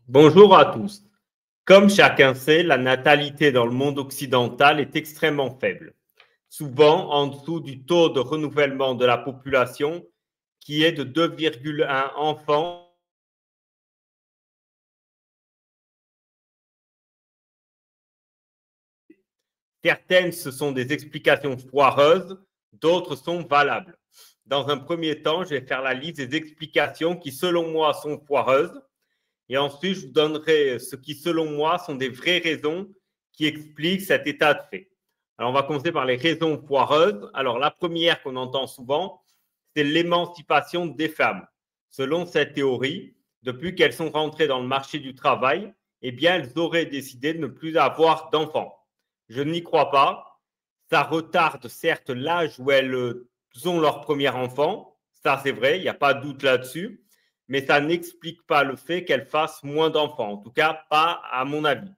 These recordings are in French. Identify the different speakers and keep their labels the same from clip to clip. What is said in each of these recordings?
Speaker 1: Bonjour à tous. Comme chacun sait, la natalité dans le monde occidental est extrêmement faible, souvent en dessous du taux de renouvellement de la population qui est de 2,1 enfants. Certaines, ce sont des explications foireuses, d'autres sont valables. Dans un premier temps, je vais faire la liste des explications qui, selon moi, sont foireuses. Et ensuite, je vous donnerai ce qui, selon moi, sont des vraies raisons qui expliquent cet état de fait. Alors, on va commencer par les raisons foireuses. Alors, la première qu'on entend souvent, c'est l'émancipation des femmes. Selon cette théorie, depuis qu'elles sont rentrées dans le marché du travail, eh bien, elles auraient décidé de ne plus avoir d'enfants. Je n'y crois pas. Ça retarde certes l'âge où elles ont leur premier enfant. Ça, c'est vrai, il n'y a pas de doute là-dessus. Mais ça n'explique pas le fait qu'elles fassent moins d'enfants. En tout cas, pas à mon avis.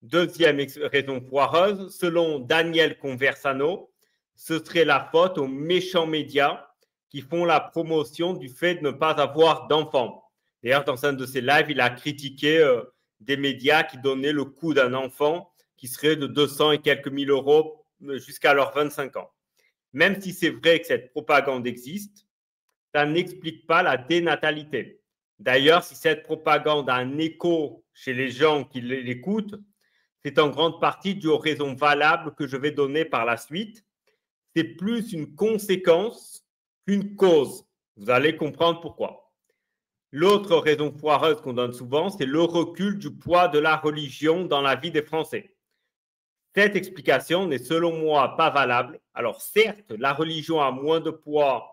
Speaker 1: Deuxième raison foireuse, selon Daniel Conversano, ce serait la faute aux méchants médias qui font la promotion du fait de ne pas avoir d'enfants. D'ailleurs, dans un de ses lives, il a critiqué des médias qui donnaient le coût d'un enfant qui serait de 200 et quelques mille euros jusqu'à leurs 25 ans. Même si c'est vrai que cette propagande existe, ça n'explique pas la dénatalité. D'ailleurs, si cette propagande a un écho chez les gens qui l'écoutent, c'est en grande partie dû aux raisons valables que je vais donner par la suite. C'est plus une conséquence qu'une cause. Vous allez comprendre pourquoi. L'autre raison foireuse qu'on donne souvent, c'est le recul du poids de la religion dans la vie des Français. Cette explication n'est selon moi pas valable. Alors certes, la religion a moins de poids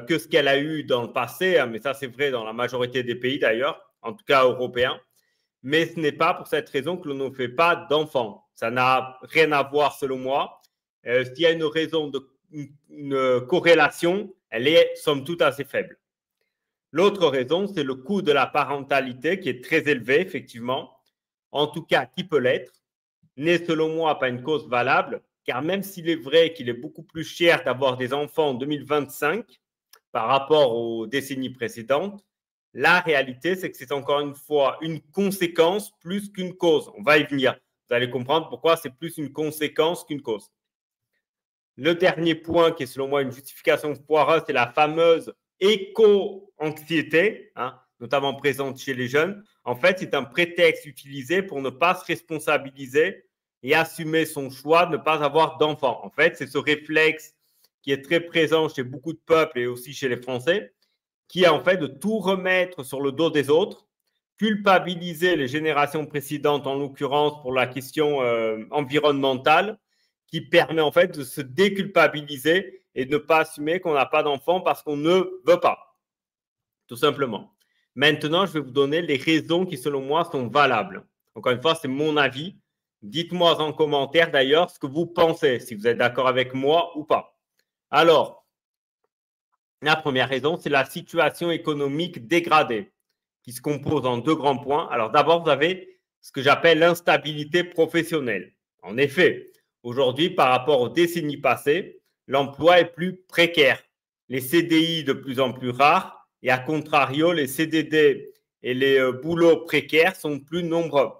Speaker 1: que ce qu'elle a eu dans le passé, mais ça c'est vrai dans la majorité des pays d'ailleurs, en tout cas européens. Mais ce n'est pas pour cette raison que l'on ne fait pas d'enfants. Ça n'a rien à voir selon moi. S'il y a une raison une corrélation, elle est somme toute assez faible. L'autre raison, c'est le coût de la parentalité qui est très élevé, effectivement, en tout cas qui peut l'être, n'est selon moi pas une cause valable, car même s'il est vrai qu'il est beaucoup plus cher d'avoir des enfants en 2025 par rapport aux décennies précédentes, la réalité, c'est que c'est encore une fois une conséquence plus qu'une cause. On va y venir. Vous allez comprendre pourquoi c'est plus une conséquence qu'une cause. Le dernier point qui est selon moi une justification foireuse, c'est la fameuse éco-anxiété, notamment présente chez les jeunes. En fait, c'est un prétexte utilisé pour ne pas se responsabiliser et assumer son choix de ne pas avoir d'enfants. En fait, c'est ce réflexe qui est très présent chez beaucoup de peuples et aussi chez les Français, qui est en fait de tout remettre sur le dos des autres, culpabiliser les générations précédentes, en l'occurrence pour la question environnementale, qui permet en fait de se déculpabiliser et de ne pas assumer qu'on n'a pas d'enfant parce qu'on ne veut pas, tout simplement. Maintenant, je vais vous donner les raisons qui, selon moi, sont valables. Encore une fois, c'est mon avis. Dites-moi en commentaire d'ailleurs ce que vous pensez, si vous êtes d'accord avec moi ou pas. Alors, la première raison, c'est la situation économique dégradée, qui se compose en deux grands points. Alors d'abord, vous avez ce que j'appelle l'instabilité professionnelle. En effet, aujourd'hui, par rapport aux décennies passées, l'emploi est plus précaire. Les CDI de plus en plus rares et à contrario, les CDD et les boulots précaires sont plus nombreux.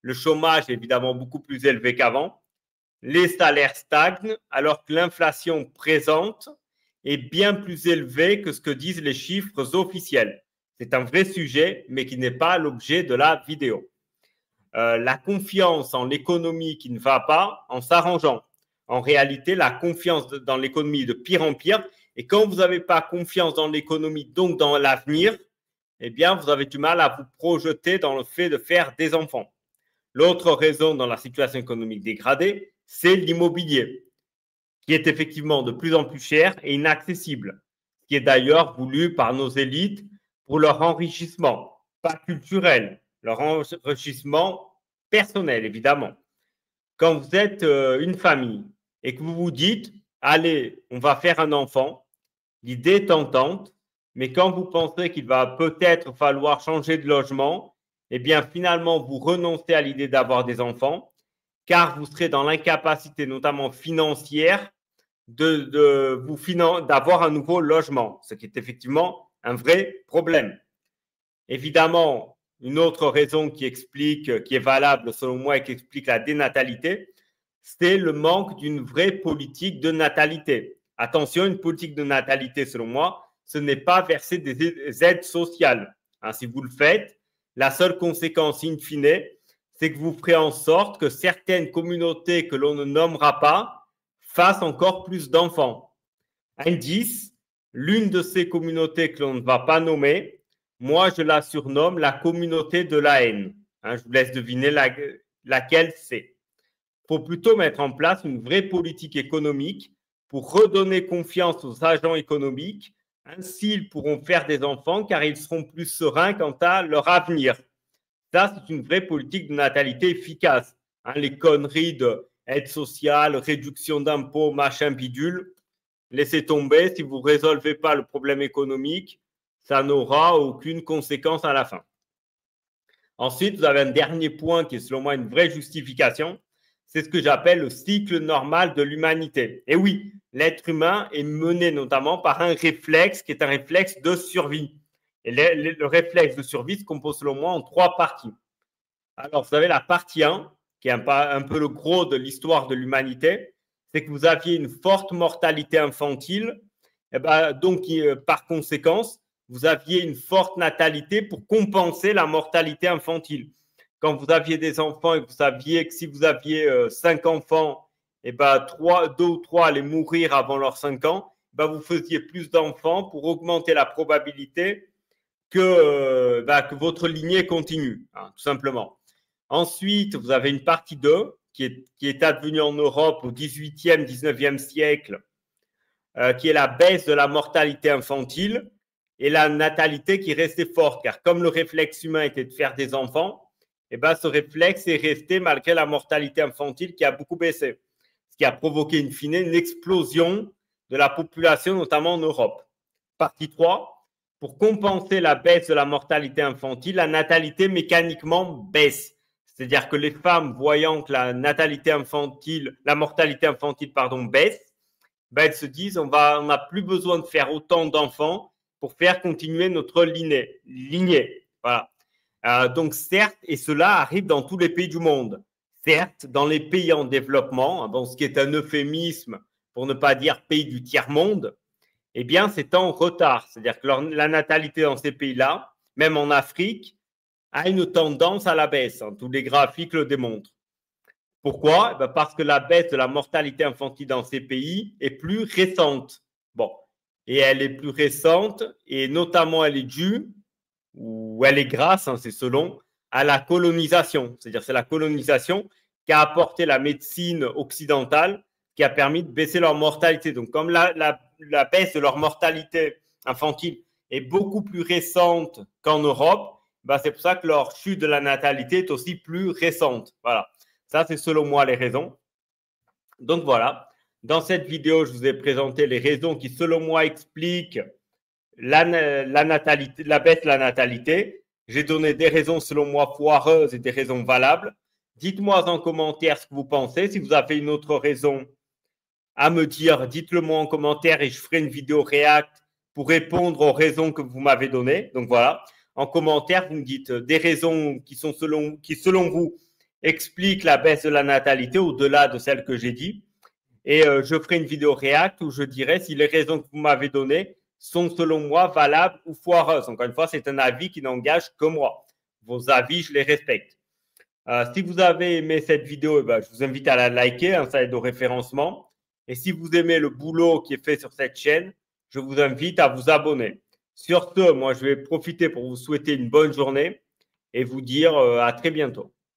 Speaker 1: Le chômage est évidemment beaucoup plus élevé qu'avant. Les salaires stagnent alors que l'inflation présente est bien plus élevée que ce que disent les chiffres officiels. C'est un vrai sujet, mais qui n'est pas l'objet de la vidéo. La confiance en l'économie qui ne va pas en s'arrangeant. En réalité, la confiance dans l'économie est de pire en pire. Et quand vous n'avez pas confiance dans l'économie, donc dans l'avenir, eh bien, vous avez du mal à vous projeter dans le fait de faire des enfants. L'autre raison dans la situation économique dégradée, c'est l'immobilier, qui est effectivement de plus en plus cher et inaccessible, qui est d'ailleurs voulu par nos élites pour leur enrichissement, pas culturel, leur enrichissement personnel, évidemment. Quand vous êtes une famille et que vous vous dites, allez, on va faire un enfant, l'idée est tentante, mais quand vous pensez qu'il va peut-être falloir changer de logement, eh bien finalement, vous renoncez à l'idée d'avoir des enfants, car vous serez dans l'incapacité, notamment financière, d'avoir un nouveau logement, ce qui est effectivement un vrai problème. Évidemment, une autre raison qui explique, qui est valable selon moi et qui explique la dénatalité, c'est le manque d'une vraie politique de natalité. Attention, une politique de natalité, selon moi, ce n'est pas verser des aides sociales. Hein, si vous le faites, la seule conséquence in fine, c'est que vous ferez en sorte que certaines communautés que l'on ne nommera pas fassent encore plus d'enfants. Indice, l'une de ces communautés que l'on ne va pas nommer, moi je la surnomme la communauté de la haine. Hein, je vous laisse deviner laquelle c'est. Il faut plutôt mettre en place une vraie politique économique pour redonner confiance aux agents économiques. Ainsi, ils pourront faire des enfants car ils seront plus sereins quant à leur avenir. Ça, c'est une vraie politique de natalité efficace. Hein, les conneries de aide sociale, réduction d'impôts, machin bidule, laissez tomber. Si vous ne résolvez pas le problème économique, ça n'aura aucune conséquence à la fin. Ensuite, vous avez un dernier point qui est selon moi une vraie justification. C'est ce que j'appelle le cycle normal de l'humanité. Et oui, l'être humain est mené notamment par un réflexe qui est un réflexe de survie. Et le réflexe de survie se compose selon moi en 3 parties. Alors, vous avez la partie 1, qui est un peu le gros de l'histoire de l'humanité, c'est que vous aviez une forte mortalité infantile. Et donc, par conséquence, vous aviez une forte natalité pour compenser la mortalité infantile. Quand vous aviez des enfants et que vous saviez que si vous aviez 5 enfants, et 2 ou 3 allaient mourir avant leurs 5 ans, vous faisiez plus d'enfants pour augmenter la probabilité que votre lignée continue, hein, tout simplement. Ensuite, vous avez une partie 2 qui est advenue en Europe au 18e, 19e siècle, qui est la baisse de la mortalité infantile et la natalité qui restait forte, car comme le réflexe humain était de faire des enfants, ce réflexe est resté malgré la mortalité infantile qui a beaucoup baissé, ce qui a provoqué in fine une explosion de la population, notamment en Europe. Partie 3, pour compenser la baisse de la mortalité infantile, la natalité mécaniquement baisse. C'est-à-dire que les femmes, voyant que la mortalité infantile baisse, elles se disent on n'a plus besoin de faire autant d'enfants pour faire continuer notre lignée. Voilà. Donc certes, et cela arrive dans tous les pays du monde, certes, dans les pays en développement, ce qui est un euphémisme pour ne pas dire pays du tiers-monde, c'est en retard. C'est-à-dire que la natalité dans ces pays-là, même en Afrique, a une tendance à la baisse. Hein, tous les graphiques le démontrent. Pourquoi ? Parce que la baisse de la mortalité infantile dans ces pays est plus récente. Et elle est plus récente et notamment elle est due ou elle est grâce, c'est selon, à la colonisation. C'est-à-dire c'est la colonisation qui a apporté la médecine occidentale qui a permis de baisser leur mortalité. Donc, comme la baisse de leur mortalité infantile est beaucoup plus récente qu'en Europe, c'est pour ça que leur chute de la natalité est aussi plus récente. Voilà. Ça, c'est selon moi les raisons. Donc, voilà. Dans cette vidéo, je vous ai présenté les raisons qui, selon moi, expliquent la baisse de la natalité. J'ai donné des raisons, selon moi, foireuses et des raisons valables. Dites-moi en commentaire ce que vous pensez. Si vous avez une autre raison à me dire, dites-le moi en commentaire et je ferai une vidéo React pour répondre aux raisons que vous m'avez données. Donc, voilà. En commentaire, vous me dites des raisons qui, selon vous, expliquent la baisse de la natalité au-delà de celles que j'ai dit. Et je ferai une vidéo React où je dirai si les raisons que vous m'avez données sont, selon moi, valables ou foireuses. Encore une fois, c'est un avis qui n'engage que moi. Vos avis, je les respecte. Si vous avez aimé cette vidéo, je vous invite à la liker, ça aide au référencement. Et si vous aimez le boulot qui est fait sur cette chaîne, je vous invite à vous abonner. Sur ce, moi, je vais profiter pour vous souhaiter une bonne journée et vous dire à très bientôt.